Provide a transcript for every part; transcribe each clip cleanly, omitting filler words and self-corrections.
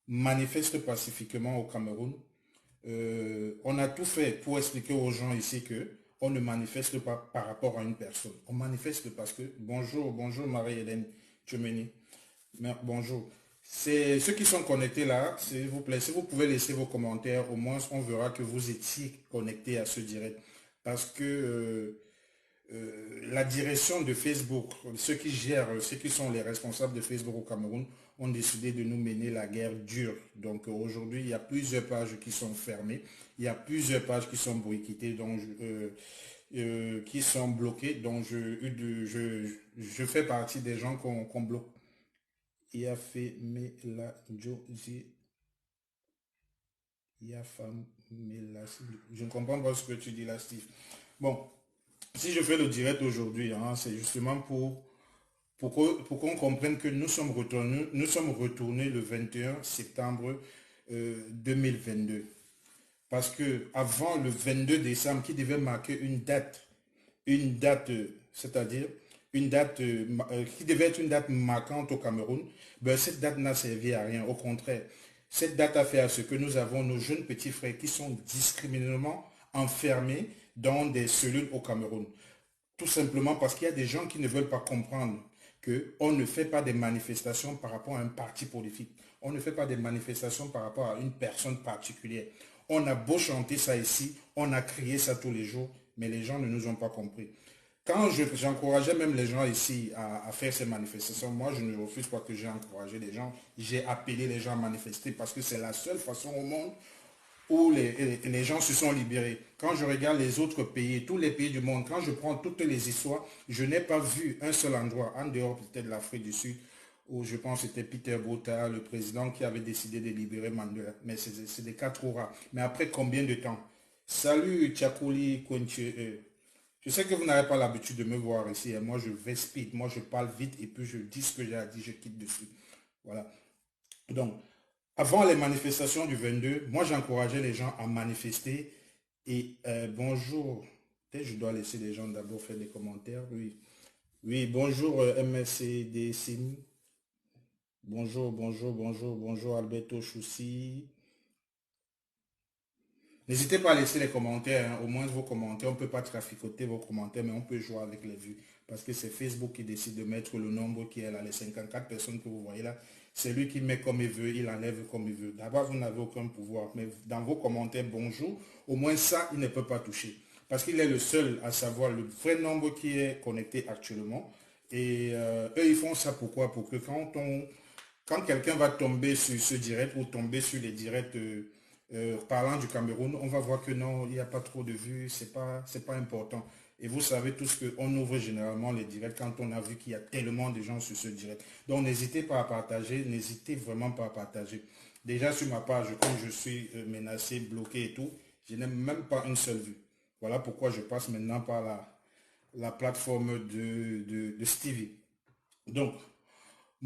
manifeste pacifiquement au Cameroun. On a tout fait pour expliquer aux gens ici que on ne manifeste pas par rapport à une personne. On manifeste parce que, bonjour Marie-Hélène Tchomeni, bonjour. C'est ceux qui sont connectés là, s'il vous plaît, si vous pouvez laisser vos commentaires, au moins on verra que vous étiez connectés à ce direct. Parce que la direction de Facebook, ceux qui gèrent, ceux qui sont les responsables de Facebook au Cameroun, ont décidé de nous mener la guerre dure. Donc aujourd'hui, il y a plusieurs pages qui sont fermées, il y a plusieurs pages qui sont boycottées, qui sont bloquées. Donc je fais partie des gens qu'on bloque. Il a fait mais la Josie. Il a fait mais la. Je ne comprends pas ce que tu dis là, Steve. Bon, si je fais le direct aujourd'hui, hein, c'est justement pour qu'on comprenne que nous sommes retournés le 21 septembre 2022. Parce que avant le 22 décembre, qui devait marquer une date, c'est-à-dire une date qui devait être une date marquante au Cameroun, ben, cette date n'a servi à rien. Au contraire, cette date a fait à ce que nous avons nos jeunes petits frères qui sont discriminément enfermés dans des cellules au Cameroun. Tout simplement parce qu'il y a des gens qui ne veulent pas comprendre qu'on ne fait pas des manifestations par rapport à un parti politique. On ne fait pas des manifestations par rapport à une personne particulière. On a beau chanter ça ici, on a crié ça tous les jours, mais les gens ne nous ont pas compris. Quand j'encourageais même les gens ici à faire ces manifestations, moi je ne refuse pas que j'ai encouragé les gens, j'ai appelé les gens à manifester parce que c'est la seule façon au monde où les gens se sont libérés. Quand je regarde les autres pays, tous les pays du monde, quand je prends toutes les histoires, je n'ai pas vu un seul endroit, en dehors peut-être de l'Afrique du Sud, où je pense que c'était Peter Botha, le président, qui avait décidé de libérer Mandela. Mais c'est des cas trop rares. Mais après combien de temps? Salut Tchakouli Kwenche. Je sais que vous n'avez pas l'habitude de me voir ici. Et moi, je vais speed. Moi, je parle vite et puis je dis ce que j'ai à dire, je quitte dessus. Voilà. Donc, avant les manifestations du 22, moi j'encourageais les gens à manifester. Et bonjour, peut-être je dois laisser les gens d'abord faire des commentaires. Oui, oui, bonjour MSCDCM. Bonjour Alberto Choussi. N'hésitez pas à laisser les commentaires, hein, au moins vos commentaires. On ne peut pas traficoter vos commentaires, mais on peut jouer avec les vues. Parce que c'est Facebook qui décide de mettre le nombre qui est là, les 54 personnes que vous voyez là. C'est lui qui met comme il veut, il enlève comme il veut. D'abord, vous n'avez aucun pouvoir. Mais dans vos commentaires, bonjour, au moins ça, il ne peut pas toucher. Parce qu'il est le seul à savoir le vrai nombre qui est connecté actuellement. Et eux, ils font ça pourquoi? Pour que quand quelqu'un va tomber sur ce direct ou tomber sur les directs parlant du Cameroun, on va voir que non, il n'y a pas trop de vues, c'est pas important. Et vous savez tous qu'on ouvre généralement les directs quand on a vu qu'il y a tellement de gens sur ce direct. Donc n'hésitez pas à partager, n'hésitez vraiment pas à partager. Déjà sur ma page, comme je suis menacé, bloqué et tout, je n'ai même pas une seule vue. Voilà pourquoi je passe maintenant par la plateforme de Stevie. Donc,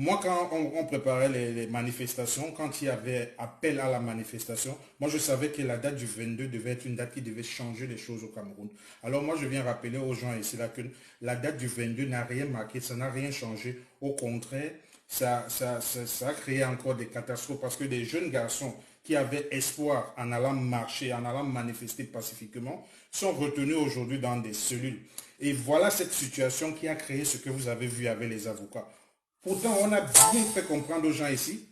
moi, quand on préparait les manifestations, quand il y avait appel à la manifestation, moi, je savais que la date du 22 devait être une date qui devait changer les choses au Cameroun. Alors, moi, je viens rappeler aux gens ici là que la date du 22 n'a rien marqué, ça n'a rien changé. Au contraire, ça a créé encore des catastrophes parce que des jeunes garçons qui avaient espoir en allant marcher, en allant manifester pacifiquement, sont retenus aujourd'hui dans des cellules. Et voilà cette situation qui a créé ce que vous avez vu avec les avocats. Pourtant, on a bien fait comprendre aux gens ici,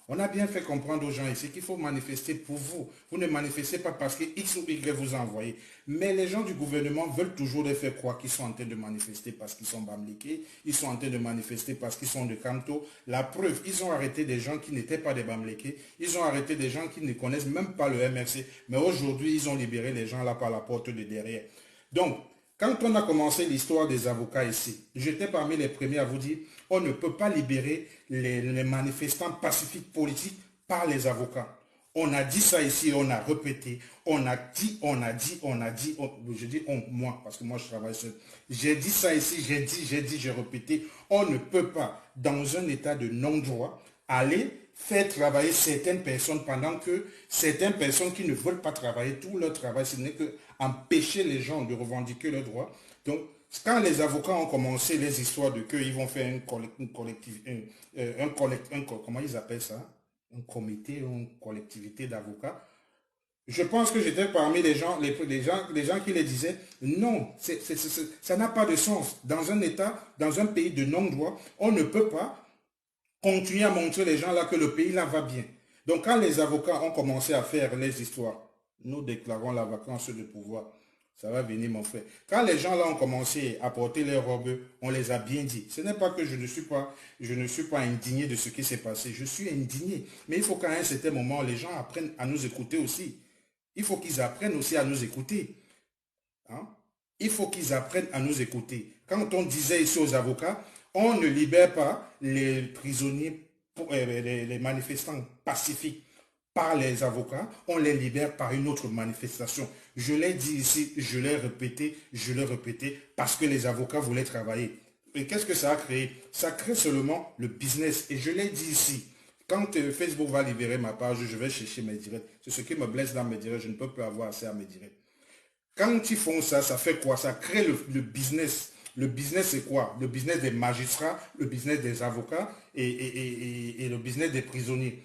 on a bien fait comprendre aux gens ici qu'il faut manifester pour vous. Vous ne manifestez pas parce que X ou Y vous a envoyé. Mais les gens du gouvernement veulent toujours les faire croire qu'ils sont en train de manifester parce qu'ils sont bamliqués, ils sont en train de manifester parce qu'ils sont de Kanto. La preuve, ils ont arrêté des gens qui n'étaient pas des bamliqués, ils ont arrêté des gens qui ne connaissent même pas le MRC. Mais aujourd'hui, ils ont libéré les gens là par la porte de derrière. Donc, quand on a commencé l'histoire des avocats ici, j'étais parmi les premiers à vous dire, on ne peut pas libérer les manifestants pacifiques politiques par les avocats. On a dit ça ici, on a répété, on a dit, je dis on, moi, parce que moi je travaille seul. J'ai dit ça ici, j'ai répété, on ne peut pas, dans un état de non-droit, aller faire travailler certaines personnes pendant que certaines personnes qui ne veulent pas travailler, tout leur travail, ce n'est que empêcher les gens de revendiquer leurs droits. Donc, quand les avocats ont commencé les histoires de qu'ils vont faire comment ils appellent ça? Un comité ou une collectivité d'avocats. Je pense que j'étais parmi les gens qui les disaient, non, ça n'a pas de sens. Dans un État, dans un pays de non-droit, on ne peut pas continuer à montrer les gens là que le pays là va bien. Donc quand les avocats ont commencé à faire les histoires, nous déclarons la vacance de pouvoir. Ça va venir mon frère. Quand les gens là ont commencé à porter leurs robes, on les a bien dit. Ce n'est pas que je ne suis pas indigné de ce qui s'est passé. Je suis indigné. Mais il faut qu'à un certain moment, les gens apprennent à nous écouter aussi. Il faut qu'ils apprennent aussi à nous écouter. Hein? Il faut qu'ils apprennent à nous écouter. Quand on disait ici aux avocats, on ne libère pas les prisonniers, les manifestants pacifiques par les avocats, on les libère par une autre manifestation. Je l'ai dit ici, je l'ai répété, parce que les avocats voulaient travailler. Et qu'est-ce que ça a créé? Ça crée seulement le business. Et je l'ai dit ici, quand Facebook va libérer ma page, je vais chercher mes directs. C'est ce qui me blesse dans mes directs, je ne peux plus avoir accès à mes directs. Quand ils font ça, ça fait quoi? Ça crée le business. Le business, c'est quoi? Le business des magistrats, le business des avocats et le business des prisonniers.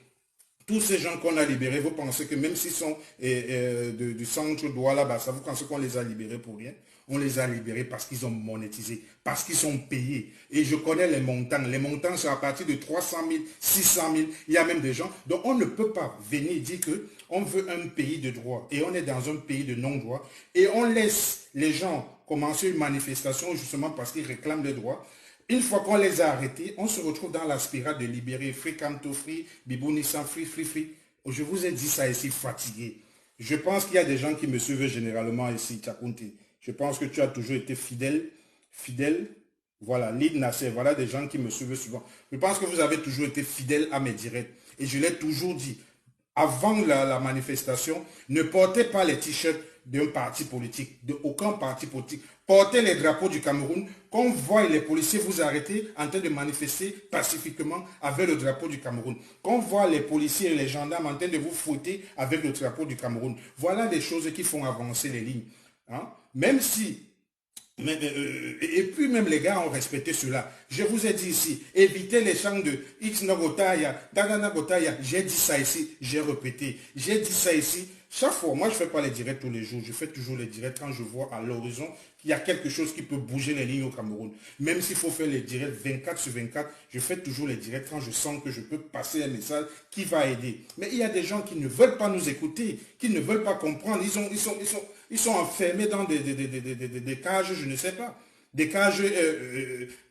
Tous ces gens qu'on a libérés, vous pensez que même s'ils sont du centre Douala, bah, ça vous pensez qu'on les a libérés pour rien? On les a libérés parce qu'ils ont monétisé, parce qu'ils sont payés. Et je connais les montants. Les montants sont à partir de 300 000, 600 000. Il y a même des gens. Donc on ne peut pas venir dire qu'on veut un pays de droit et on est dans un pays de non-droit et on laisse les gens commencer une manifestation justement parce qu'ils réclament des droits. Une fois qu'on les a arrêtés, on se retrouve dans la spirale de libérer Free Camto Free, Bibounissa Free. Je vous ai dit ça ici, fatigué. Je pense qu'il y a des gens qui me suivent généralement ici, Tchakounti. Je pense que tu as toujours été fidèle. Voilà, Lid Nasser, voilà des gens qui me suivent souvent. Je pense que vous avez toujours été fidèle à mes directs. Et je l'ai toujours dit. Avant la manifestation, ne portez pas les t-shirts d'un parti politique, de aucun parti politique. Portez les drapeaux du Cameroun. Qu'on voit les policiers vous arrêter en train de manifester pacifiquement avec le drapeau du Cameroun. Qu'on voit les policiers et les gendarmes en train de vous fouetter avec le drapeau du Cameroun. Voilà des choses qui font avancer les lignes. Hein? Même si et puis même les gars ont respecté cela. Je vous ai dit ici, évitez les chants de X Nagotaya, Nagotaya. J'ai dit ça ici, j'ai répété. J'ai dit ça ici. Chaque fois, moi je ne fais pas les directs tous les jours. Je fais toujours les directs quand je vois à l'horizon qu'il y a quelque chose qui peut bouger les lignes au Cameroun. Même s'il faut faire les directs 24 sur 24, je fais toujours les directs quand je sens que je peux passer un message qui va aider. Mais il y a des gens qui ne veulent pas nous écouter, qui ne veulent pas comprendre. Ils sont enfermés dans des cages, je ne sais pas, des cages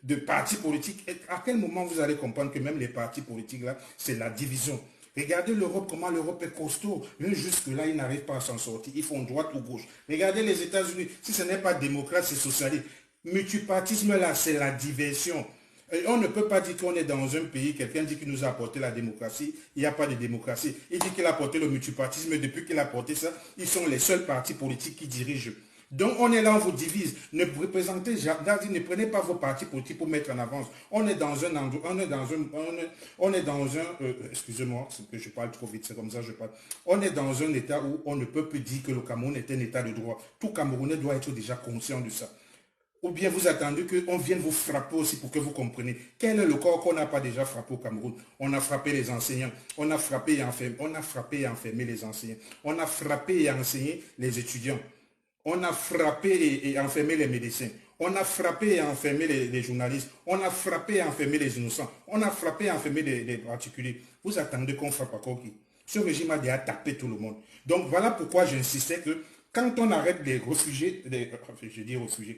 de partis politiques. Et à quel moment vous allez comprendre que même les partis politiques, là, c'est la division? Regardez l'Europe, comment l'Europe est costaud. Même jusque-là, ils n'arrivent pas à s'en sortir. Ils font droite ou gauche. Regardez les États-Unis. Si ce n'est pas démocrate, c'est socialiste. Multipartisme, là, c'est la diversion. Et on ne peut pas dire qu'on est dans un pays, quelqu'un dit qu'il nous a apporté la démocratie, il n'y a pas de démocratie. Il dit qu'il a apporté le multipartisme, depuis qu'il a apporté ça, ils sont les seuls partis politiques qui dirigent. Donc on est là, on vous divise. Ne représentez jamais, ne prenez pas vos partis politiques pour mettre en avance. On est dans un endroit, excusez-moi, c'est que je parle trop vite, c'est comme ça que je parle. On est dans un état où on ne peut plus dire que le Cameroun est un état de droit. Tout Camerounais doit être déjà conscient de ça. Ou bien vous attendez qu'on vienne vous frapper aussi pour que vous compreniez. Quel est le corps qu'on n'a pas déjà frappé au Cameroun? On a frappé les enseignants, on a frappé et enfermé les enseignants, on a frappé et enseigné les étudiants, on a frappé et enfermé les médecins, on a frappé et enfermé les journalistes, on a frappé et enfermé les innocents, on a frappé et enfermé les particuliers. Vous attendez qu'on frappe encore qui? Ce régime a déjà tapé tout le monde. Donc voilà pourquoi j'insistais que quand on arrête des réfugiés,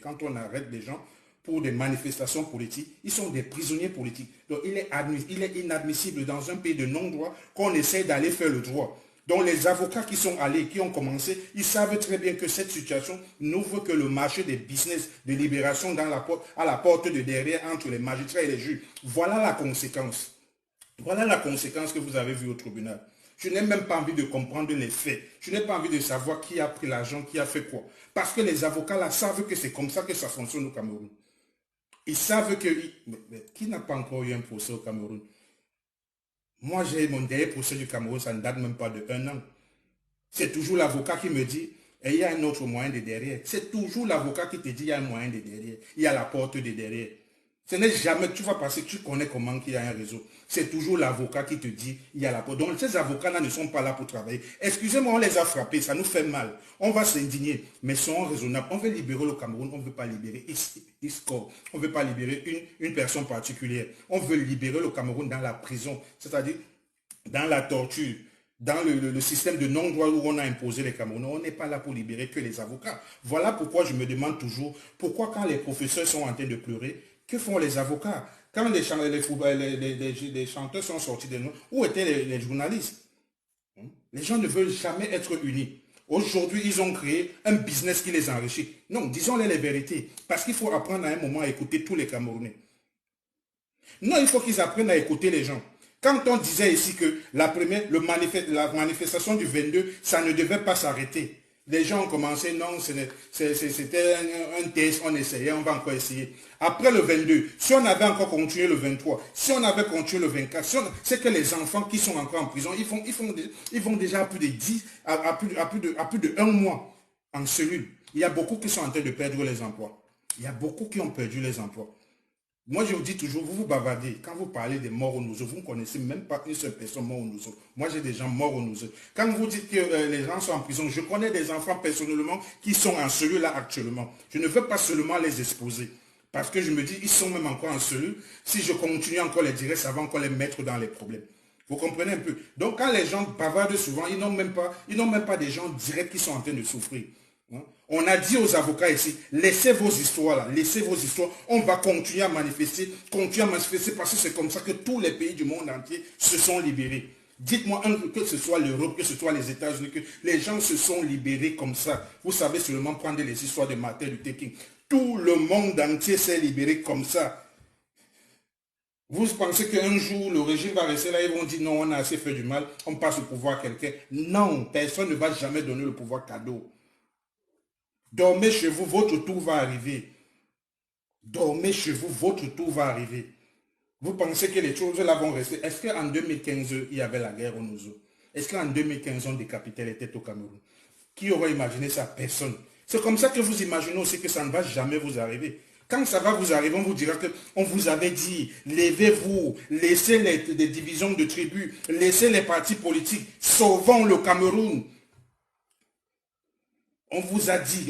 quand on arrête des gens pour des manifestations politiques, ils sont des prisonniers politiques. Donc il est inadmissible dans un pays de non-droit qu'on essaie d'aller faire le droit. Donc les avocats qui sont allés, qui ont commencé, ils savent très bien que cette situation n'ouvre que le marché des business de libération à la porte de derrière entre les magistrats et les juges. Voilà la conséquence. Voilà la conséquence que vous avez vue au tribunal. Je n'ai même pas envie de comprendre les faits. Je n'ai pas envie de savoir qui a pris l'argent, qui a fait quoi. Parce que les avocats là savent que c'est comme ça que ça fonctionne au Cameroun. Ils savent que... Mais qui n'a pas encore eu un procès au Cameroun? Moi, j'ai mon dernier procès du Cameroun, ça ne date même pas de 1 an. C'est toujours l'avocat qui me dit, et il y a un autre moyen de derrière. C'est toujours l'avocat qui te dit il y a un moyen de derrière. Il y a la porte de derrière. Ce n'est jamais que tu vas passer, tu connais comment qu'il y a un réseau. C'est toujours l'avocat qui te dit il y a la porte. Donc ces avocats-là ne sont pas là pour travailler. Excusez-moi, on les a frappés, ça nous fait mal. On va s'indigner, mais soyons raisonnables. On veut libérer le Cameroun, on ne veut pas libérer Isco. On ne veut pas libérer une personne particulière. On veut libérer le Cameroun dans la prison, c'est-à-dire dans la torture, dans le système de non-droit où on a imposé les Camerounais. On n'est pas là pour libérer que les avocats. Voilà pourquoi je me demande toujours, pourquoi quand les professeurs sont en train de pleurer, que font les avocats? Quand les chanteurs sont sortis de nous, où étaient les journalistes? Les gens ne veulent jamais être unis. Aujourd'hui, ils ont créé un business qui les enrichit. Non, disons-les les vérités. Parce qu'il faut apprendre à un moment à écouter tous les Camerounais. Non, il faut qu'ils apprennent à écouter les gens. Quand on disait ici que la manifestation du 22, ça ne devait pas s'arrêter. Les gens ont commencé, non, c'était un test, on essayait, on va encore essayer. Après le 22, si on avait encore continué le 23, si on avait continué le 24, c'est que les enfants qui sont encore en prison, ils vont déjà à plus de 10, à plus de 1 mois en cellule. Il y a beaucoup qui sont en train de perdre les emplois. Il y a beaucoup qui ont perdu les emplois. Moi, je vous dis toujours, vous bavardez. Quand vous parlez des morts au Nouveau, vous ne connaissez même pas une seule personne morte au Nouveau. Moi, j'ai des gens morts au Nouveau. Quand vous dites que les gens sont en prison, je connais des enfants personnellement qui sont en cellule là actuellement. Je ne veux pas seulement les exposer. Parce que je me dis, ils sont même encore en cellule. Si je continue encore les directs, ça va encore les mettre dans les problèmes. Vous comprenez un peu? Donc, quand les gens bavardent souvent, ils n'ont même pas des gens directs qui sont en train de souffrir. On a dit aux avocats ici, laissez vos histoires là, laissez vos histoires, on va continuer à manifester parce que c'est comme ça que tous les pays du monde entier se sont libérés. Dites-moi que ce soit l'Europe, que ce soit les États-Unis, que les gens se sont libérés comme ça. Vous savez seulement prendre les histoires de Martin Luther King. Tout le monde entier s'est libéré comme ça. Vous pensez qu'un jour, le régime va rester là, ils vont dire non, on a assez fait du mal, on passe le pouvoir à quelqu'un. Non, personne ne va jamais donner le pouvoir cadeau. Dormez chez vous, votre tour va arriver. Dormez chez vous, votre tour va arriver. Vous pensez que les choses là vont rester? Est-ce qu'en 2015, il y avait la guerre au Nouveau? Est-ce qu'en 2015, on décapitait les têtes au Cameroun? Qui aurait imaginé ça? Personne. C'est comme ça que vous imaginez aussi que ça ne va jamais vous arriver. Quand ça va vous arriver, on vous dira qu'on vous avait dit, levez-vous, laissez les divisions de tribus, laissez les partis politiques, sauvons le Cameroun. On vous a dit,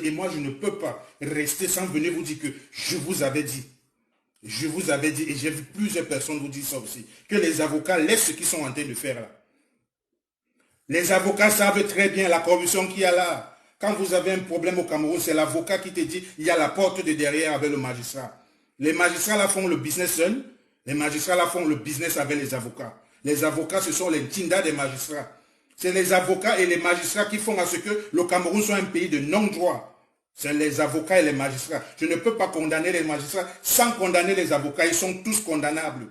et moi je ne peux pas rester sans venir vous dire que je vous avais dit. Je vous avais dit, et j'ai vu plusieurs personnes vous dire ça aussi, que les avocats laissent ce qu'ils sont en train de faire là. Les avocats savent très bien la corruption qu'il y a là. Quand vous avez un problème au Cameroun, c'est l'avocat qui te dit, il y a la porte de derrière avec le magistrat. Les magistrats là font le business seuls, les magistrats là font le business avec les avocats. Les avocats, ce sont les tindas des magistrats. C'est les avocats et les magistrats qui font à ce que le Cameroun soit un pays de non-droit. C'est les avocats et les magistrats. Je ne peux pas condamner les magistrats sans condamner les avocats. Ils sont tous condamnables.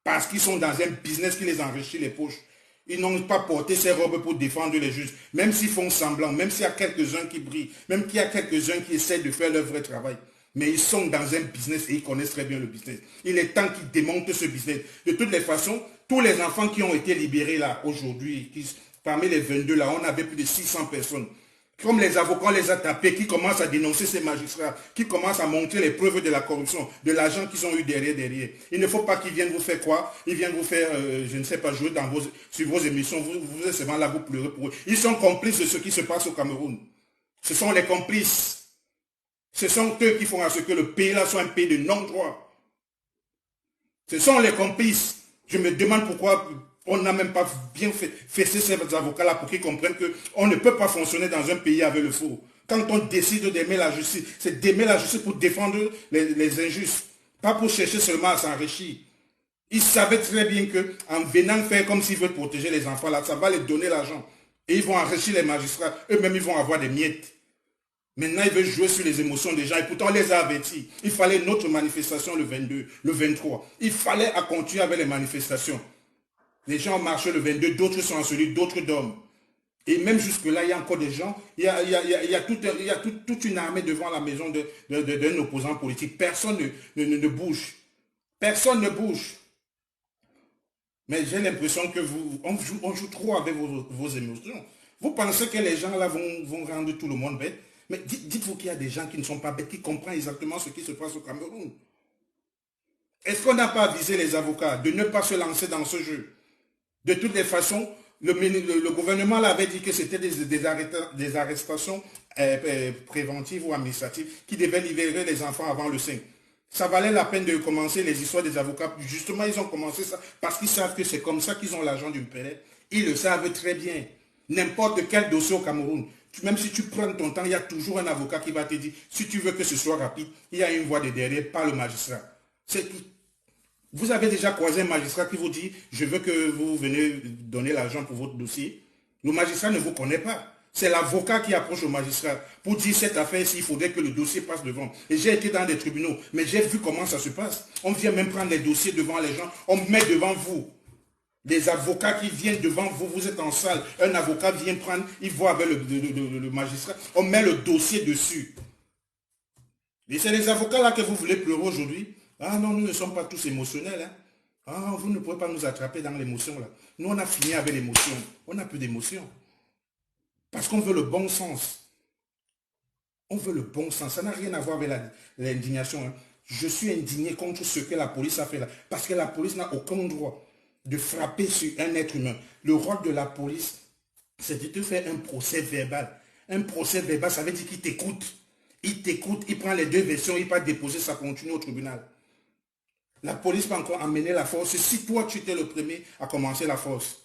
Parce qu'ils sont dans un business qui les enrichit les poches. Ils n'ont pas porté ces robes pour défendre les juges. Même s'ils font semblant, même s'il y a quelques-uns qui brillent, même qu'il y a quelques-uns qui essaient de faire leur vrai travail. Mais ils sont dans un business et ils connaissent très bien le business. Il est temps qu'ils démontent ce business. De toutes les façons, tous les enfants qui ont été libérés là aujourd'hui, parmi les 22 là, on avait plus de 600 personnes. Comme les avocats les a tapés, qui commencent à dénoncer ces magistrats, qui commencent à montrer les preuves de la corruption, de l'argent qu'ils ont eu derrière. Il ne faut pas qu'ils viennent vous faire quoi? Ils viennent vous faire, je ne sais pas, jouer sur vos émissions. Vous êtes seulement là, vous pleurez pour eux. Ils sont complices de ce qui se passe au Cameroun. Ce sont les complices. Ce sont eux qui font à ce que le pays là soit un pays de non-droit. Ce sont les complices. Je me demande pourquoi on n'a même pas bien fait ces avocats-là pour qu'ils comprennent qu'on ne peut pas fonctionner dans un pays avec le faux. Quand on décide d'aimer la justice, c'est d'aimer la justice pour défendre les injustes, pas pour chercher seulement à s'enrichir. Ils savaient très bien qu'en venant faire comme s'ils veulent protéger les enfants, là, ça va les donner l'argent. Et ils vont enrichir les magistrats. Eux-mêmes, ils vont avoir des miettes. Maintenant, ils veulent jouer sur les émotions des gens. Et pourtant, on les a avertis. Il fallait une autre manifestation le 22, le 23. Il fallait continuer avec les manifestations. Les gens marchent le 22, d'autres sont en solide, d'autres dorment. Et même jusque-là, il y a encore des gens, il y a toute une armée devant la maison d'un opposant politique. Personne ne bouge. Personne ne bouge. Mais j'ai l'impression que on joue trop avec vos émotions. Vous pensez que les gens là vont rendre tout le monde bête? Mais dites-vous qu'il y a des gens qui ne sont pas bêtes, qui comprennent exactement ce qui se passe au Cameroun. Est-ce qu'on n'a pas avisé les avocats de ne pas se lancer dans ce jeu? De toutes les façons, le gouvernement l'avait dit que c'était des arrestations préventives ou administratives qui devaient libérer les enfants avant le 5. Ça valait la peine de commencer les histoires des avocats. Justement, ils ont commencé ça parce qu'ils savent que c'est comme ça qu'ils ont l'argent du palais. Ils le savent très bien. N'importe quel dossier au Cameroun, même si tu prends ton temps, il y a toujours un avocat qui va te dire, si tu veux que ce soit rapide, il y a une voix de derrière, pas le magistrat. C'est tout. Vous avez déjà croisé un magistrat qui vous dit, je veux que vous venez donner l'argent pour votre dossier. Le magistrat ne vous connaît pas. C'est l'avocat qui approche le magistrat pour dire cette affaire-ci, il faudrait que le dossier passe devant. Et j'ai été dans des tribunaux, mais j'ai vu comment ça se passe. On vient même prendre les dossiers devant les gens, on met devant vous. Les avocats qui viennent devant vous, vous êtes en salle, un avocat vient prendre, il voit avec le magistrat, on met le dossier dessus. Et c'est les avocats là que vous voulez pleurer aujourd'hui. Ah non, nous ne sommes pas tous émotionnels. Hein. Ah, vous ne pouvez pas nous attraper dans l'émotion là. Nous, on a fini avec l'émotion. On n'a plus d'émotion. Parce qu'on veut le bon sens. On veut le bon sens. Ça n'a rien à voir avec l'indignation. Hein. Je suis indigné contre ce que la police a fait là. Parce que la police n'a aucun droit de frapper sur un être humain. Le rôle de la police, c'est de te faire un procès verbal. Un procès verbal, ça veut dire qu'il t'écoute. Il t'écoute, il prend les deux versions, il va déposer, ça continue au tribunal. La police va encore amener la force si toi tu étais le premier à commencer la force.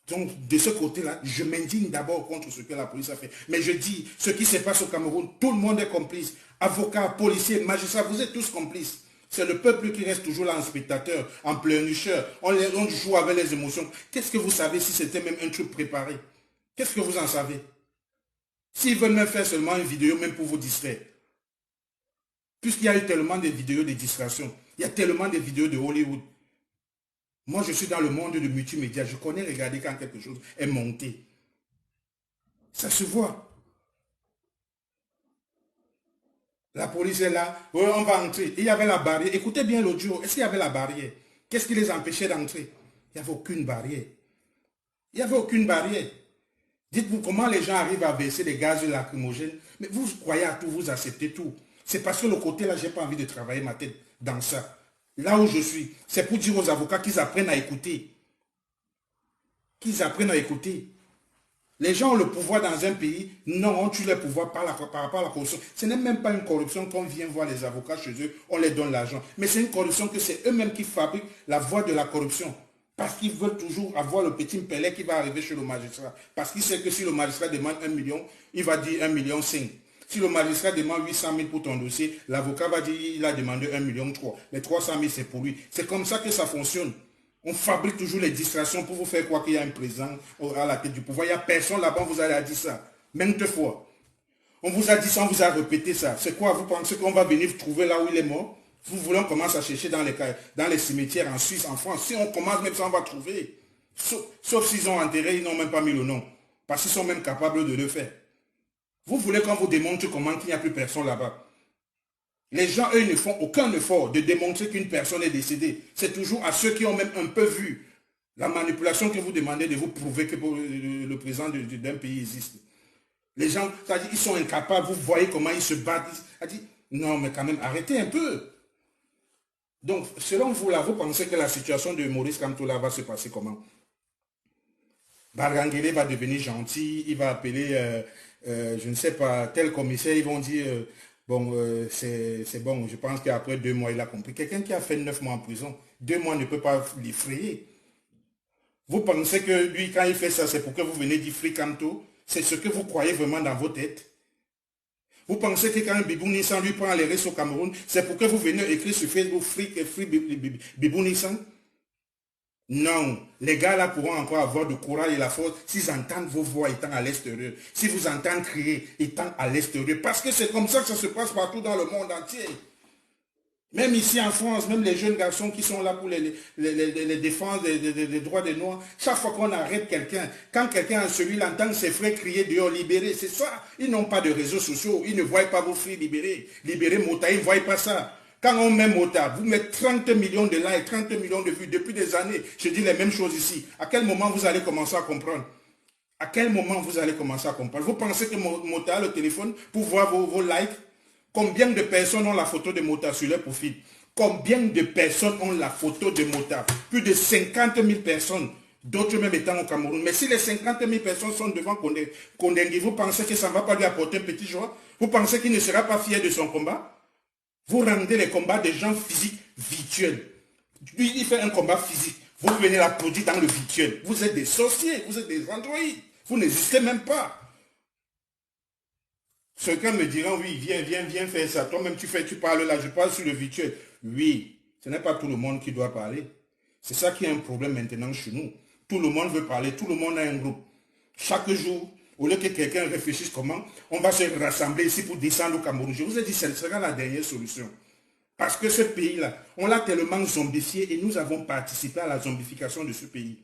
Donc de ce côté-là, je m'indigne d'abord contre ce que la police a fait. Mais je dis, ce qui se passe au Cameroun, tout le monde est complice. Avocats, policiers, magistrats, vous êtes tous complices. C'est le peuple qui reste toujours là en spectateur, en pleurnicheur. On joue avec les émotions. Qu'est-ce que vous savez si c'était même un truc préparé? Qu'est-ce que vous en savez? S'ils veulent même faire seulement une vidéo, même pour vous distraire. Puisqu'il y a eu tellement de vidéos de distraction. Il y a tellement de vidéos de Hollywood. Moi, je suis dans le monde de multimédia. Je connais regarder quand quelque chose est monté. Ça se voit. La police est là. Ouais, on va entrer. Il y avait la barrière. Écoutez bien l'audio. Est-ce qu'il y avait la barrière? Qu'est-ce qui les empêchait d'entrer? Il n'y avait aucune barrière. Il n'y avait aucune barrière. Dites-vous comment les gens arrivent à verser des gaz lacrymogènes. Mais vous croyez à tout, vous acceptez tout. C'est parce que le côté là, je n'ai pas envie de travailler ma tête dans ça. Là où je suis, c'est pour dire aux avocats qu'ils apprennent à écouter. Qu'ils apprennent à écouter. Les gens ont le pouvoir dans un pays. Non, on tue le pouvoir par rapport à la corruption. Ce n'est même pas une corruption qu'on vient voir les avocats chez eux, on les donne l'argent. Mais c'est une corruption que c'est eux-mêmes qui fabriquent la voie de la corruption. Parce qu'ils veulent toujours avoir le petit pellet qui va arriver chez le magistrat. Parce qu'il sait que si le magistrat demande 1 million, il va dire 1,5 million. Si le magistrat demande 800 000 pour ton dossier, l'avocat va dire qu'il a demandé 1,3 million. Les 300 000, c'est pour lui. C'est comme ça que ça fonctionne. On fabrique toujours les distractions pour vous faire croire qu'il y a un président à la tête du pouvoir. Il n'y a personne là-bas, vous allez dire ça. Maintes fois. On vous a dit ça, on vous a répété ça. C'est quoi? Vous pensez qu'on va venir trouver là où il est mort? Vous voulez, on commence à chercher dans les cimetières en Suisse, en France. Si on commence, même ça, on va trouver. Sauf s'ils ont enterré, ils n'ont même pas mis le nom. Parce qu'ils sont même capables de le faire. Vous voulez qu'on vous démontre comment il n'y a plus personne là-bas. Les gens, eux, ne font aucun effort de démontrer qu'une personne est décédée. C'est toujours à ceux qui ont même un peu vu la manipulation que vous demandez de vous prouver que le président d'un pays existe. Les gens, c'est-à-dire, ils sont incapables, vous voyez comment ils se battent. C'est-à-dire, non, mais quand même, arrêtez un peu. Donc, selon vous, là, vous pensez que la situation de Maurice Kamto là va se passer comment? Bargangele va devenir gentil, il va appeler, je ne sais pas, tel commissaire, ils vont dire, bon, c'est bon, je pense qu'après 2 mois, il a compris. Quelqu'un qui a fait 9 mois en prison, 2 mois ne peut pas l'effrayer. Vous pensez que lui, quand il fait ça, c'est pour que vous venez dire Free Kamto? C'est ce que vous croyez vraiment dans vos têtes? Vous pensez que quand Bibou Nissan lui prend les restes au Cameroun, c'est pour que vous venez écrire sur Facebook Free Bibou Nissan? Non, les gars là pourront encore avoir du courage et la force s'ils entendent vos voix étant à l'extérieur, si vous entendez crier étant à l'extérieur, parce que c'est comme ça que ça se passe partout dans le monde entier. Même ici en France, même les jeunes garçons qui sont là pour les défenses des droits des Noirs, chaque fois qu'on arrête quelqu'un, quand quelqu'un celui-là entend ses frères crier dehors, libéré, c'est ça. Ils n'ont pas de réseaux sociaux, ils ne voient pas vos frères libérés. Libérés Mota, ils ne voient pas ça. Quand on met Mota, vous mettez 30 millions de likes, 30 millions de vues depuis des années. Je dis les mêmes choses ici. À quel moment vous allez commencer à comprendre? À quel moment vous allez commencer à comprendre? Vous pensez que Mota a le téléphone pour voir vos likes? Combien de personnes ont la photo de Mota sur leur profil? Combien de personnes ont la photo de Mota? Plus de 50 000 personnes, d'autres même étant au Cameroun. Mais si les 50 000 personnes sont devant Condengui, vous pensez que ça ne va pas lui apporter un petit joie? Vous pensez qu'il ne sera pas fier de son combat? Vous rendez les combats des gens physiques virtuels. Lui, il fait un combat physique. Vous venez l'applaudir dans le virtuel. Vous êtes des sorciers, vous êtes des androïdes. Vous n'existez même pas. Quelqu'un me dira, oui, viens faire ça. Toi-même, tu parles là, je parle sur le virtuel. Oui, ce n'est pas tout le monde qui doit parler. C'est ça qui est un problème maintenant chez nous. Tout le monde veut parler, tout le monde a un groupe. Chaque jour, au lieu que quelqu'un réfléchisse comment, on va se rassembler ici pour descendre au Cameroun. Je vous ai dit, ce sera la dernière solution. Parce que ce pays-là, on l'a tellement zombifié et nous avons participé à la zombification de ce pays.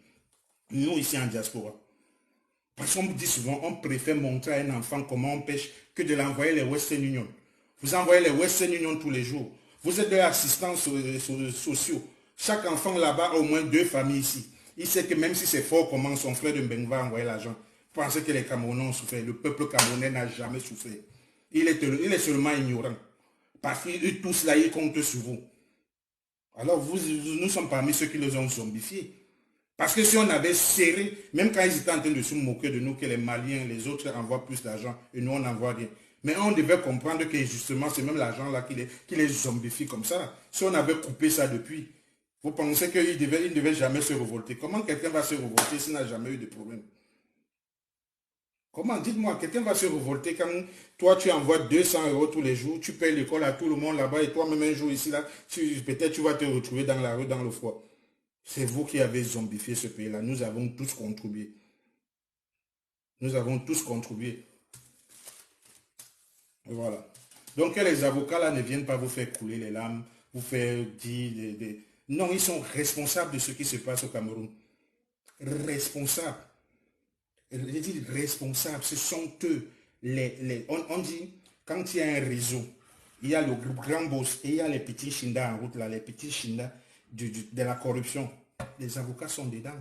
Nous, ici en diaspora. Parce qu'on me dit souvent, on préfère montrer à un enfant comment on pêche que de l'envoyer les Western Union. Vous envoyez les Western Union tous les jours. Vous êtes des assistants sociaux. Chaque enfant là-bas a au moins 2 familles ici. Il sait que même si c'est fort comment son frère de Mbeng va envoyer l'argent. Vous pensez que les Camerounais ont souffert. Le peuple camerounais n'a jamais souffert. Il est seulement ignorant. Parce qu'ils tous là, ils comptent sur vous. Alors nous sommes parmi ceux qui les ont zombifiés. Parce que si on avait serré, même quand ils étaient en train de se moquer de nous, que les Maliens, les autres envoient plus d'argent et nous on n'envoie rien. Mais on devait comprendre que justement c'est même l'argent là qui les zombifie comme ça. Si on avait coupé ça depuis, vous pensez qu'il ne devait jamais se révolter. Comment quelqu'un va se révolter s'il n'a jamais eu de problème? Comment? Dites-moi, quelqu'un va se révolter quand toi tu envoies 200 € tous les jours, tu payes l'école à tout le monde là-bas et toi-même un jour ici, là, peut-être tu vas te retrouver dans la rue, dans le froid. C'est vous qui avez zombifié ce pays-là. Nous avons tous contribué. Nous avons tous contribué. Voilà. Donc que les avocats là ne viennent pas vous faire couler les larmes, vous faire dire Non, ils sont responsables de ce qui se passe au Cameroun. Responsables. Je dis responsables, ce sont eux. On dit, quand il y a un réseau, il y a le grand boss et il y a les petits chindas en route, là, les petits chindas de la corruption. Les avocats sont dedans.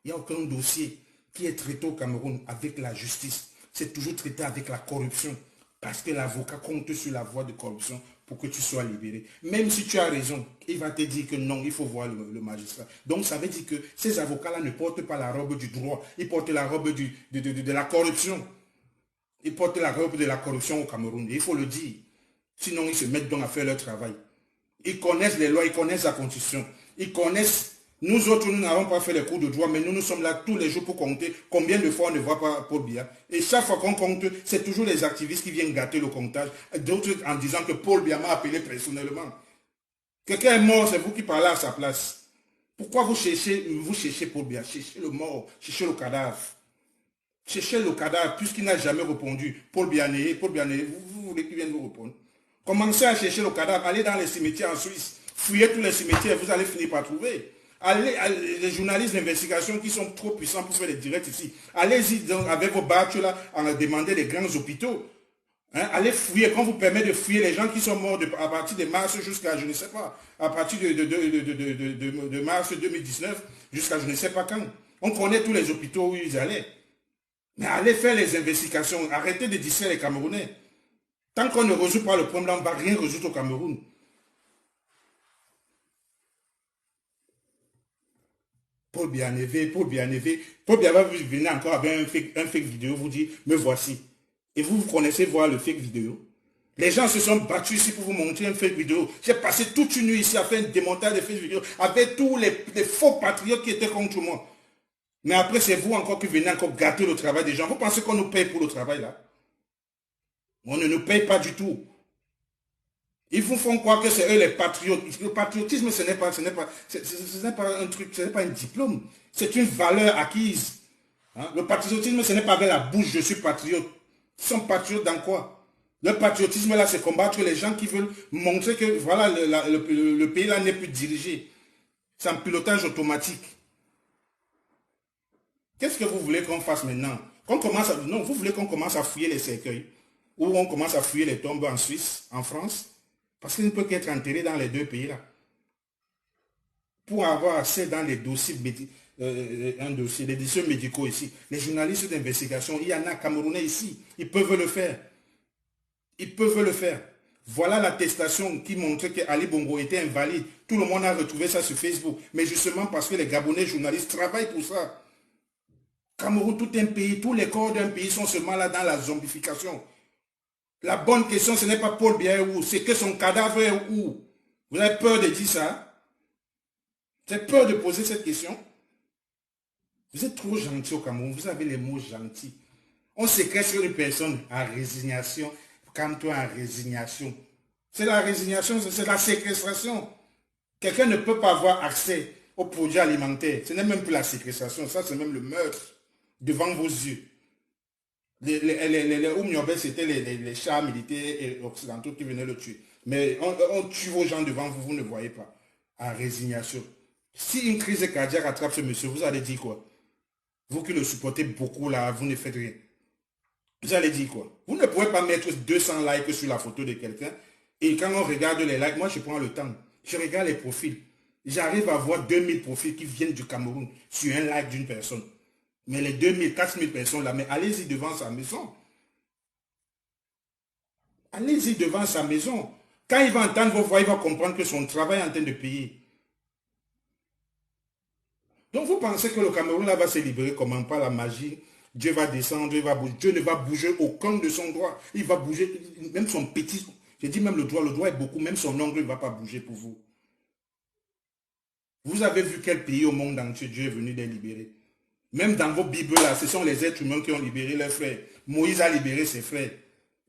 Il n'y a aucun dossier qui est traité au Cameroun avec la justice. C'est toujours traité avec la corruption. Parce que l'avocat compte sur la voie de corruption pour que tu sois libéré. Même si tu as raison, il va te dire que non, il faut voir le magistrat. Donc ça veut dire que ces avocats-là ne portent pas la robe du droit. Ils portent la robe de la corruption. Ils portent la robe de la corruption au Cameroun. Et il faut le dire. Sinon, ils se mettent donc à faire leur travail. Ils connaissent les lois, ils connaissent la Constitution. Ils connaissent... Nous autres, nous n'avons pas fait les cours de droit, mais nous sommes là tous les jours pour compter combien de fois on ne voit pas Paul Biya. Et chaque fois qu'on compte, c'est toujours les activistes qui viennent gâter le comptage. D'autres en disant que Paul Biya m'a appelé personnellement. Quelqu'un est mort, c'est vous qui parlez à sa place. Pourquoi vous cherchez Paul Biya? Cherchez le mort, cherchez le cadavre. Cherchez le cadavre, puisqu'il n'a jamais répondu. Paul Biya, vous voulez qu'il vienne vous répondre? Commencez à chercher le cadavre, allez dans les cimetières en Suisse, fouillez tous les cimetières, vous allez finir par trouver. Allez, les journalistes d'investigation qui sont trop puissants pour faire des directs ici, allez-y avec vos batchs là, en demander des grands hôpitaux. Hein, allez fouiller, quand vous permettez de fouiller les gens qui sont morts à partir de mars jusqu'à, je ne sais pas, à partir de mars 2019 jusqu'à je ne sais pas quand. On connaît tous les hôpitaux où ils allaient. Mais allez faire les investigations, arrêtez de distraire les Camerounais. Tant qu'on ne résout pas le problème, on ne va rien résoudre au Cameroun. Paul Biya va venir encore avec un fake vidéo, vous dit, me voici. Et vous connaissez voir le fake vidéo. Les gens se sont battus ici pour vous montrer un fake vidéo. J'ai passé toute une nuit ici à faire un démontage de fake vidéo avec tous les faux patriotes qui étaient contre moi. Mais après, c'est vous encore qui venez encore gâter le travail des gens. Vous pensez qu'on nous paye pour le travail là? On ne nous paye pas du tout. Ils vous font croire que c'est eux les patriotes. Le patriotisme, ce n'est pas un truc, ce n'est pas un diplôme. C'est une valeur acquise. Hein? Le patriotisme, ce n'est pas avec la bouche, je suis patriote. Ils sont patriotes dans quoi? Le patriotisme, là, c'est combattre les gens qui veulent montrer que voilà, le pays, là, n'est plus dirigé. C'est un pilotage automatique. Qu'est-ce que vous voulez qu'on fasse maintenant? Non, vous voulez qu'on commence à fouiller les cercueils? Ou on commence à fouiller les tombes en Suisse, en France? Parce qu'il ne peut qu'être enterré dans les deux pays-là. Pour avoir accès dans les dossiers un dossier, des dossiers médicaux ici. Les journalistes d'investigation, il y en a Camerounais ici. Ils peuvent le faire. Ils peuvent le faire. Voilà l'attestation qui montrait qu'Ali Bongo était invalide. Tout le monde a retrouvé ça sur Facebook. Mais justement parce que les Gabonais journalistes travaillent pour ça. Cameroun, tout un pays, tous les corps d'un pays sont seulement là dans la zombification. La bonne question, ce n'est pas Paul Biya est où, c'est que son cadavre est où. Vous avez peur de dire ça? Vous avez peur de poser cette question? Vous êtes trop gentil au Cameroun, vous avez les mots gentils. On sécrète sur une personne en résignation, calme-toi en résignation. C'est la résignation, c'est la séquestration. Quelqu'un ne peut pas avoir accès aux produits alimentaires. Ce n'est même plus la séquestration, ça c'est même le meurtre devant vos yeux. Les Oumniobé, c'était les chars militaires et occidentaux qui venaient le tuer. Mais on tue vos gens devant vous, vous ne voyez pas. En résignation. Si une crise cardiaque attrape ce monsieur, vous allez dire quoi? Vous qui le supportez beaucoup là, vous ne faites rien. Vous allez dire quoi? Vous ne pouvez pas mettre 200 likes sur la photo de quelqu'un. Et quand on regarde les likes, moi je prends le temps. Je regarde les profils. J'arrive à voir 2000 profils qui viennent du Cameroun sur un like d'une personne. Mais les 2000, 4000 personnes là, mais allez-y devant sa maison. Allez-y devant sa maison. Quand il va entendre vos voix, il va comprendre que son travail est en train de payer. Donc vous pensez que le Cameroun là va se libérer comment? Par la magie? Dieu va descendre, il va bouger. Dieu ne va bouger aucun de son doigt. Il va bouger, même son petit, je dis même le doigt est beaucoup, même son ongle ne va pas bouger pour vous. Vous avez vu quel pays au monde entier Dieu est venu les libérer? Même dans vos Bibles là, ce sont les êtres humains qui ont libéré leurs frères. Moïse a libéré ses frères.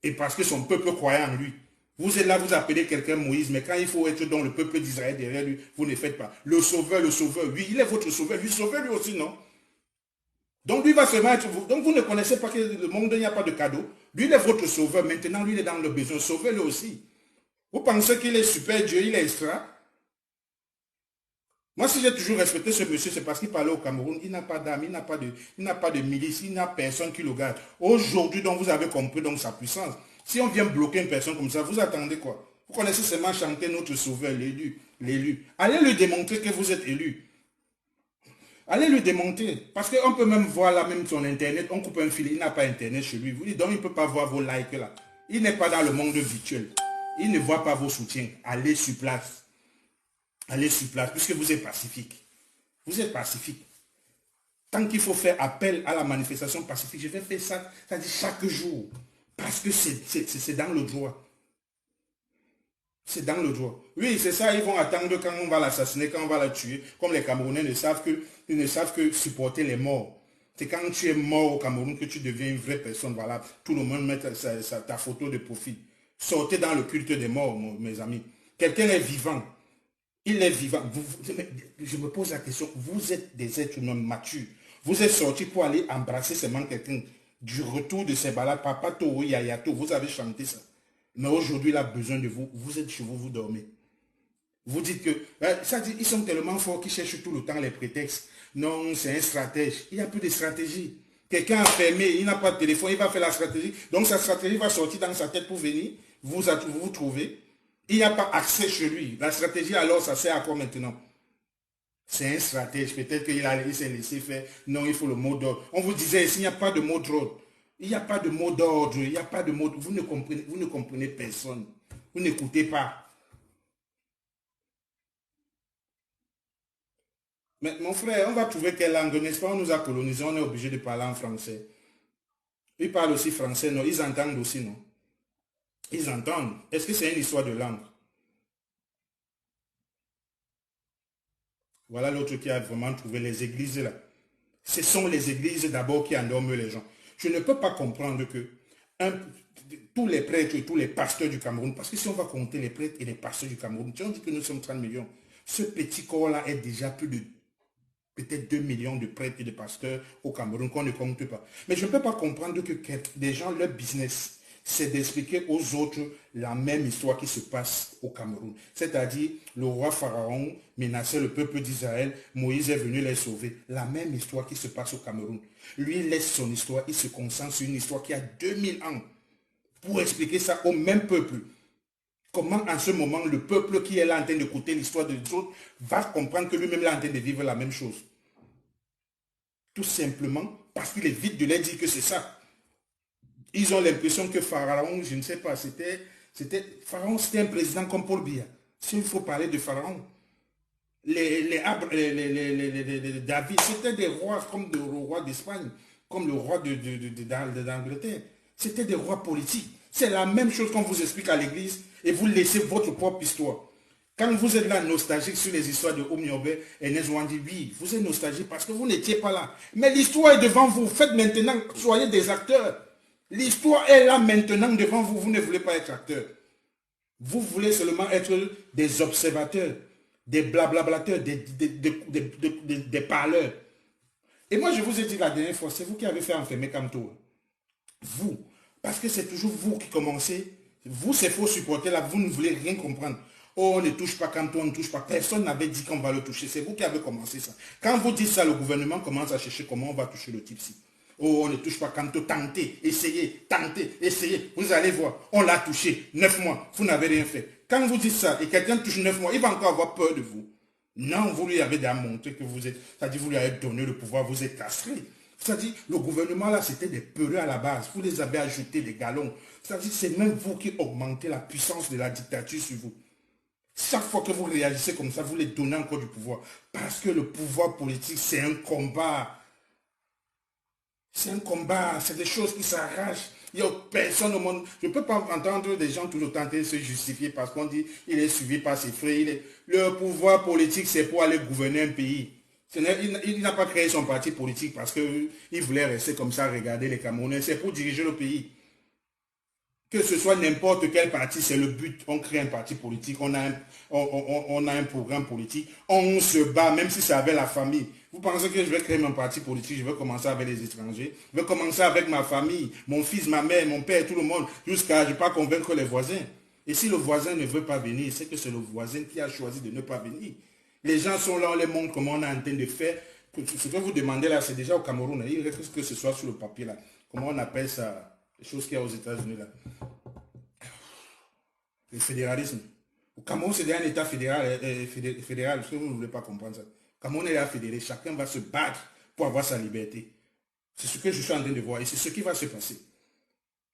Et parce que son peuple croyait en lui. Vous êtes là, vous appelez quelqu'un Moïse, mais quand il faut être dans le peuple d'Israël derrière lui, vous ne faites pas. Le sauveur, oui, il est votre sauveur. Lui, sauveur lui aussi, non? Donc lui va seulement être vous. Donc vous ne connaissez pas que le monde, il n'y a pas de cadeau. Lui, il est votre sauveur. Maintenant, lui, il est dans le besoin. Sauvez-le aussi. Vous pensez qu'il est super Dieu, il est extra? Moi, si j'ai toujours respecté ce monsieur, c'est parce qu'il parlait au Cameroun. Il n'a pas d'âme, il n'a pas de milice, il n'a personne qui le garde. Aujourd'hui, donc, vous avez compris donc sa puissance. Si on vient bloquer une personne comme ça, vous attendez quoi? Vous connaissez seulement chanter notre sauveur, l'élu, l'élu. Allez lui démontrer que vous êtes élu. Allez lui démontrer. Parce qu'on peut même voir là, même son internet, on coupe un fil, il n'a pas internet chez lui. Donc, il ne peut pas voir vos likes là. Il n'est pas dans le monde virtuel. Il ne voit pas vos soutiens. Allez sur place. Allez sur place, puisque vous êtes pacifique. Vous êtes pacifique. Tant qu'il faut faire appel à la manifestation pacifique, je vais faire ça, ça dit chaque jour. Parce que c'est dans le droit. C'est dans le droit. Oui, c'est ça, ils vont attendre quand on va l'assassiner, quand on va la tuer. Comme les Camerounais ils ne savent que supporter les morts. C'est quand tu es mort au Cameroun que tu deviens une vraie personne. Voilà, tout le monde met ta photo de profil. Sortez dans le culte des morts, mes amis. Quelqu'un est vivant. Il est vivant. Je me pose la question, vous êtes des êtres humains matures. Vous êtes sortis pour aller embrasser seulement quelqu'un du retour de ces balades. Papa Toro, Yayato, vous avez chanté ça. Mais aujourd'hui, il a besoin de vous. Vous êtes chez vous, vous dormez. Vous dites que, ça dit, ils sont tellement forts qu'ils cherchent tout le temps les prétextes. Non, c'est un stratège. Il n'y a plus de stratégie. Quelqu'un a fermé, il n'a pas de téléphone, il va faire la stratégie. Donc sa stratégie va sortir dans sa tête pour venir vous trouver. Il n'y a pas accès chez lui. La stratégie, alors, ça sert à quoi maintenant? C'est un stratège. Peut-être qu'il s'est laissé faire. Non, il faut le mot d'ordre. On vous disait, s'il n'y a pas de mot d'ordre, il n'y a pas de mot d'ordre, il n'y a pas de mot. Vous ne comprenez personne. Vous n'écoutez pas. Mais mon frère, on va trouver quelle langue, n'est-ce pas? On nous a colonisés, on est obligé de parler en français. Ils parlent aussi français, non? Ils entendent aussi, non? Ils entendent. Est-ce que c'est une histoire de langue? Voilà l'autre qui a vraiment trouvé les églises là. Ce sont les églises d'abord qui endorment les gens. Je ne peux pas comprendre que tous les prêtres et tous les pasteurs du Cameroun, parce que si on va compter les prêtres et les pasteurs du Cameroun, si on dit que nous sommes 30 millions, ce petit corps-là est déjà plus de peut-être 2 millions de prêtres et de pasteurs au Cameroun qu'on ne compte pas. Mais je ne peux pas comprendre que des gens, leur business, c'est d'expliquer aux autres la même histoire qui se passe au Cameroun. C'est-à-dire, le roi Pharaon menaçait le peuple d'Israël, Moïse est venu les sauver. La même histoire qui se passe au Cameroun. Lui, il laisse son histoire, il se concentre sur une histoire qui a 2000 ans pour expliquer ça au même peuple. Comment en ce moment, le peuple qui est là en train d'écouter l'histoire des autres va comprendre que lui-même est en train de vivre la même chose. Tout simplement parce qu'il est vite de leur dire que c'est ça. Ils ont l'impression que Pharaon, je ne sais pas, Pharaon, c'était un président comme Paul Biya. S'il faut parler de Pharaon, David, c'était des rois comme le roi d'Espagne, comme le roi d'Angleterre. C'était des rois politiques. C'est la même chose qu'on vous explique à l'église et vous laissez votre propre histoire. Quand vous êtes là nostalgique sur les histoires de Omniobe et Nezwandi, oui, vous êtes nostalgique parce que vous n'étiez pas là. Mais l'histoire est devant vous. Faites maintenant, soyez des acteurs. L'histoire est là maintenant devant vous. Vous ne voulez pas être acteur. Vous voulez seulement être des observateurs, des blablablateurs, des parleurs. Et moi, je vous ai dit la dernière fois, c'est vous qui avez fait enfermer Kamto. Vous. Parce que c'est toujours vous qui commencez. Vous, c'est faux supporter là, vous ne voulez rien comprendre. Oh, on ne touche pas Kamto, on ne touche pas. Personne n'avait dit qu'on va le toucher. C'est vous qui avez commencé ça. Quand vous dites ça, le gouvernement commence à chercher comment on va toucher le type-ci. Oh, on ne touche pas Kamto, tentez, essayez, tentez, essayez. Vous allez voir, on l'a touché, 9 mois, vous n'avez rien fait. Quand vous dites ça et quelqu'un touche 9 mois, il va encore avoir peur de vous. Non, vous lui avez déjà montré que vous êtes, c'est-à-dire vous lui avez donné le pouvoir, vous êtes castré. C'est-à-dire, le gouvernement là, c'était des peureux à la base. Vous les avez ajoutés des galons. C'est-à-dire, c'est même vous qui augmentez la puissance de la dictature sur vous. Chaque fois que vous réagissez comme ça, vous les donnez encore du pouvoir. Parce que le pouvoir politique, c'est un combat. C'est un combat, c'est des choses qui s'arrachent. Il n'y a personne au monde. Je ne peux pas entendre des gens toujours tenter de se justifier parce qu'on dit il est suivi par ses frères. Le pouvoir politique, c'est pour aller gouverner un pays. Il n'a pas créé son parti politique parce qu'il voulait rester comme ça, regarder les Camerounais. C'est pour diriger le pays. Que ce soit n'importe quel parti, c'est le but. On crée un parti politique, on a un programme politique, on se bat, même si c'est avec la famille. Vous pensez que je vais créer mon parti politique, je vais commencer avec les étrangers, je vais commencer avec ma famille, mon fils, ma mère, mon père, tout le monde, jusqu'à je ne pas convaincre les voisins. Et si le voisin ne veut pas venir, c'est que c'est le voisin qui a choisi de ne pas venir. Les gens sont là, on les montre comment on est en train de faire. Ce que vous demandez là, c'est déjà au Cameroun. Il reste que ce soit sur le papier là. Comment on appelle ça? Les choses qu'il y a aux États-Unis là. Le fédéralisme. Au Cameroun, c'est déjà un État fédéral, parce que vous ne voulez pas comprendre ça. Le Cameroun est là fédéré. Chacun va se battre pour avoir sa liberté. C'est ce que je suis en train de voir et c'est ce qui va se passer.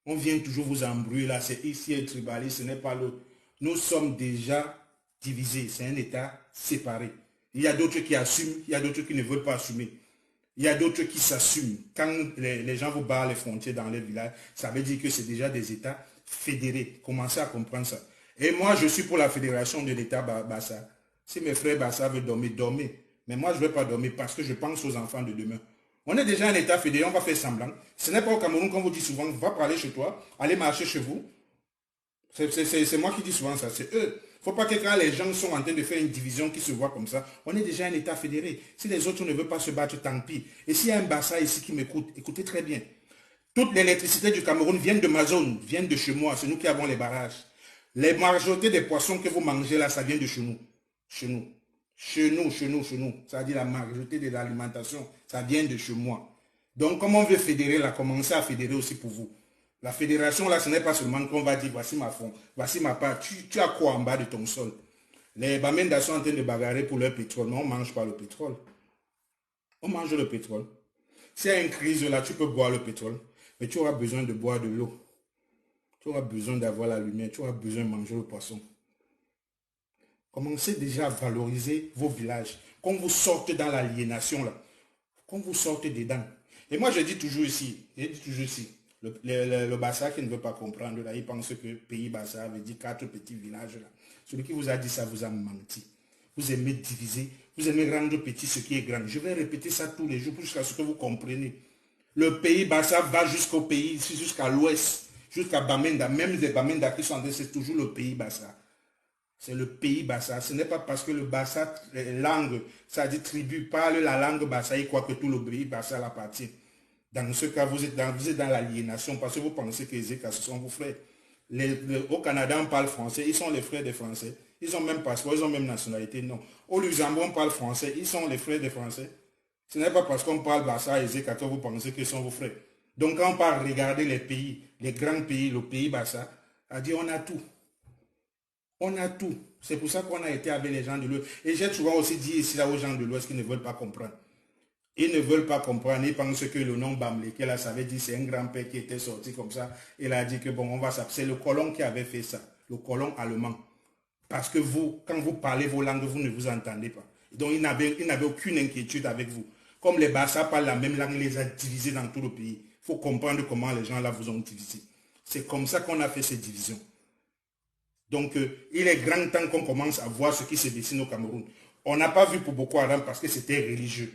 On vient toujours vous embrouiller là. C'est ici un tribaliste, ce n'est pas l'autre. Nous sommes déjà divisés. C'est un État séparé. Il y a d'autres qui assument, il y a d'autres qui ne veulent pas assumer. Il y a d'autres qui s'assument. Quand les gens vous barrent les frontières dans les villages, ça veut dire que c'est déjà des États fédérés. Commencez à comprendre ça. Et moi, je suis pour la fédération de l'État Bassa. Si mes frères Bassa veulent dormir, dormez. Mais moi, je ne vais pas dormir parce que je pense aux enfants de demain. On est déjà un État fédéré, on va faire semblant. Ce n'est pas au Cameroun qu'on vous dit souvent, va parler chez toi, allez marcher chez vous. C'est moi qui dis souvent ça, c'est eux. Il ne faut pas que quand les gens sont en train de faire une division qui se voit comme ça, on est déjà un État fédéré. Si les autres ne veulent pas se battre, tant pis. Et s'il y a un Bassa ici qui m'écoute, écoutez très bien. Toute l'électricité du Cameroun vient de ma zone, vient de chez moi. C'est nous qui avons les barrages. Les majorités des poissons que vous mangez là, ça vient de chez nous. Chez nous. Chez nous, chez nous, chez nous. Ça veut dire la majorité de l'alimentation, ça vient de chez moi. Donc, comme on veut fédérer là, commencez à fédérer aussi pour vous. La fédération, là, ce n'est pas seulement qu'on va dire, voici ma fond, voici ma part. Tu as quoi en bas de ton sol? Les Bamenda sont en train de bagarrer pour leur pétrole, mais on ne mange pas le pétrole. On mange le pétrole. S'il y a une crise là, tu peux boire le pétrole, mais tu auras besoin de boire de l'eau. Tu auras besoin d'avoir la lumière, tu auras besoin de manger le poisson. Commencez déjà à valoriser vos villages. Quand vous sortez dans l'aliénation, là, quand vous sortez dedans. Et moi, je dis toujours ici, le Bassa qui ne veut pas comprendre, là, il pense que pays Bassa veut dire 4 petits villages. Là. Celui qui vous a dit ça vous a menti. Vous aimez diviser, vous aimez rendre petit ce qui est grand. Je vais répéter ça tous les jours jusqu'à ce que vous compreniez. Le pays Bassa va jusqu'au pays, jusqu'à l'ouest, jusqu'à Bamenda. Même les Bamenda qui sont en train, c'est toujours le pays Bassa. C'est le pays Bassa. Ce n'est pas parce que le Bassa, langue, ça dit tribu, parle la langue Bassa, il croit que tout le pays Bassa l'appartient. Dans ce cas, vous êtes dans l'aliénation parce que vous pensez que les États, ce sont vos frères. Au Canada, on parle français, ils sont les frères des Français. Ils ont même passeport, ils ont même nationalité, non. Au Luxembourg, on parle français, ils sont les frères des Français. Ce n'est pas parce qu'on parle Bassa et Zéka que vous pensez qu'ils sont vos frères. Donc quand on parle regarder les pays, les grands pays, le pays Bassa, a dit on a tout. On a tout. C'est pour ça qu'on a été avec les gens de l'Ouest. Et j'ai souvent aussi dit ici là aux gens de l'Ouest qui ne veulent pas comprendre. Ils ne veulent pas comprendre, ils pensent que le nom Bamleke, là, ça veut dire c'est un grand-père qui était sorti comme ça. Il a dit que bon, on va s'appeler. C'est le colon qui avait fait ça, le colon allemand. Parce que vous, quand vous parlez vos langues, vous ne vous entendez pas. Donc, il n'avait aucune inquiétude avec vous. Comme les Bassa parlent la même langue, il les a divisés dans tout le pays. Il faut comprendre comment les gens là vous ont divisé. C'est comme ça qu'on a fait ces divisions. Donc, il est grand temps qu'on commence à voir ce qui se dessine au Cameroun. On n'a pas vu pour Boko Haram parce que c'était religieux.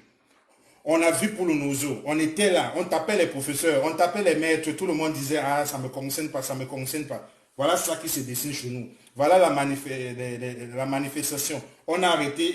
On a vu pour le Nozo, on était là, on tapait les professeurs, on tapait les maîtres, tout le monde disait « Ah, ça ne me concerne pas, ça ne me concerne pas ». Voilà ça qui se dessine chez nous. Voilà la manifestation. On a arrêté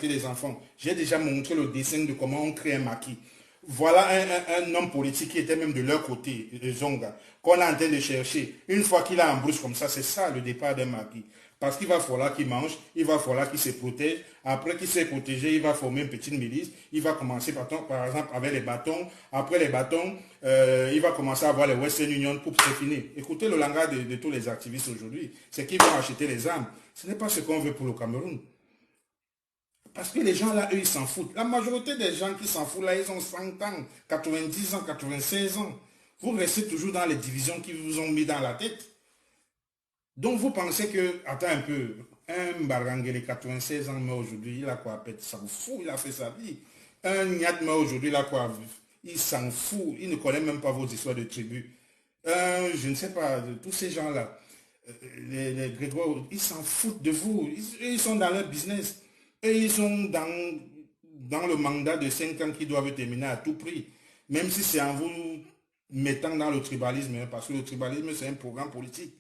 les enfants. J'ai déjà montré le dessin de comment on crée un maquis. Voilà un homme politique qui était même de leur côté, de Zonga, qu'on est en train de chercher. Une fois qu'il a en brousse comme ça, c'est ça le départ d'un maquis. Parce qu'il va falloir qu'il mange, il va falloir qu'il se protège. Après qu'il s'est protégé, il va former une petite milice. Il va commencer par exemple avec les bâtons. Après les bâtons, il va commencer à avoir les Western Union pour se finir. Écoutez le langage de tous les activistes aujourd'hui. C'est qu'ils vont acheter les armes. Ce n'est pas ce qu'on veut pour le Cameroun. Parce que les gens là, eux, ils s'en foutent. La majorité des gens qui s'en foutent là, ils ont 100 ans, 90 ans, 96 ans. Vous restez toujours dans les divisions qui vous ont mis dans la tête. Donc vous pensez que, attends un peu, un Barangele 96 ans meurt aujourd'hui, il a quoi, peut-être s'en fout, il a fait sa vie. Un Niat meurt aujourd'hui, il a quoi, il s'en fout, il ne connaît même pas vos histoires de tribus. Je ne sais pas, tous ces gens-là, les Grégoire, ils s'en foutent de vous, ils sont dans leur business. Et ils sont dans le mandat de 5 ans qui doivent terminer à tout prix. Même si c'est en vous mettant dans le tribalisme, parce que le tribalisme c'est un programme politique.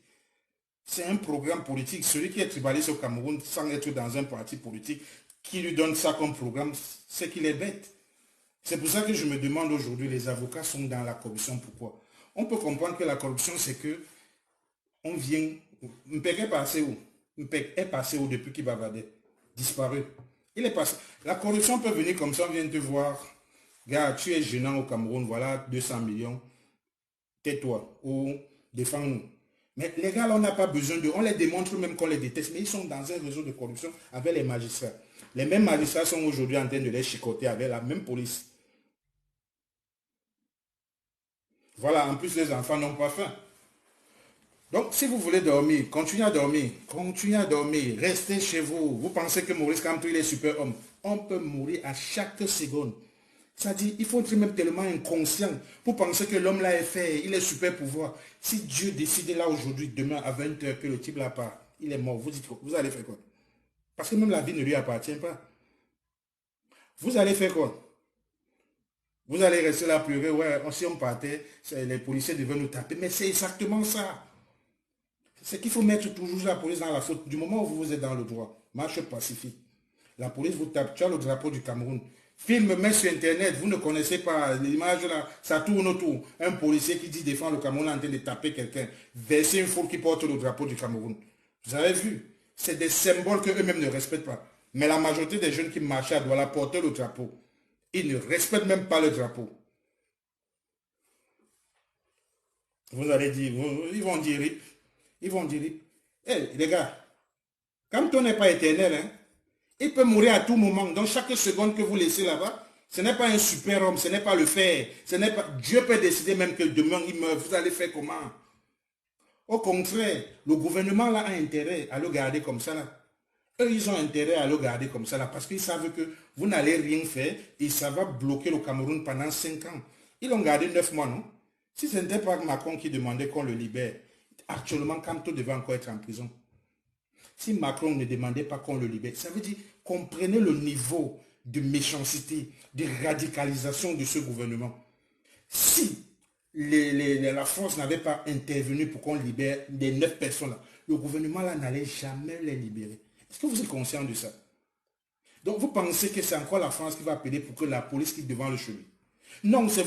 C'est un programme politique. Celui qui est tribaliste au Cameroun sans être dans un parti politique qui lui donne ça comme programme, c'est qu'il est bête. C'est pour ça que je me demande aujourd'hui, les avocats sont dans la corruption. Pourquoi? On peut comprendre que la corruption, c'est que on vient... Mpeg est passé où? Mpeg est passé où depuis qu'il bavardait? Disparu. Il est passé. La corruption peut venir comme ça, on vient te voir. Gars, tu es gênant au Cameroun, voilà 200 millions. Tais-toi ou défends-nous. Mais les gars, là, on n'a pas besoin de... On les démontre même qu'on les déteste, mais ils sont dans un réseau de corruption avec les magistrats. Les mêmes magistrats sont aujourd'hui en train de les chicoter avec la même police. Voilà, en plus, les enfants n'ont pas faim. Donc, si vous voulez dormir, continuez à dormir. Continuez à dormir. Restez chez vous. Vous pensez que Maurice Kamto, il est super homme. On peut mourir à chaque seconde. C'est-à-dire, il faut être même tellement inconscient pour penser que l'homme là est fait, il est super pouvoir. Si Dieu décide là aujourd'hui, demain à 20 h que le type là part, il est mort. Vous dites quoi? Vous allez faire quoi? Parce que même la vie ne lui appartient pas. Vous allez faire quoi? Vous allez rester là pleurer, ouais, si on partait, les policiers devaient nous taper. Mais c'est exactement ça. C'est qu'il faut mettre toujours la police dans la faute. Du moment où vous êtes dans le droit, marche pacifique. La police vous tape, tu as le drapeau du Cameroun. Film, met sur Internet, vous ne connaissez pas l'image là, ça tourne autour. Un policier qui dit défendre le Cameroun en train de taper quelqu'un. Verser une foule qui porte le drapeau du Cameroun. Vous avez vu? C'est des symboles qu'eux-mêmes ne respectent pas. Mais la majorité des jeunes qui marchent à Douala porter le drapeau. Ils ne respectent même pas le drapeau. Vous allez dire, ils vont dire, ils vont dire, hé les gars, quand on n'est pas éternel, hein, il peut mourir à tout moment. Donc chaque seconde que vous laissez là-bas, ce n'est pas un super homme, ce n'est pas le fer. Dieu peut décider même que demain il meurt. Vous allez faire comment? Au contraire, le gouvernement là a intérêt à le garder comme ça là. Eux, ils ont intérêt à le garder comme ça là parce qu'ils savent que vous n'allez rien faire et ça va bloquer le Cameroun pendant 5 ans. Ils l'ont gardé 9 mois, non? Si ce n'était pas Macron qui demandait qu'on le libère, actuellement, Kamto devait encore être en prison. Si Macron ne demandait pas qu'on le libère, ça veut dire comprenez le niveau de méchanceté, de radicalisation de ce gouvernement. Si la France n'avait pas intervenu pour qu'on libère les 9 personnes là, le gouvernement là n'allait jamais les libérer. Est-ce que vous êtes conscient de ça? Donc vous pensez que c'est encore la France qui va appeler pour que la police quitte devant le chemin? Non, c'est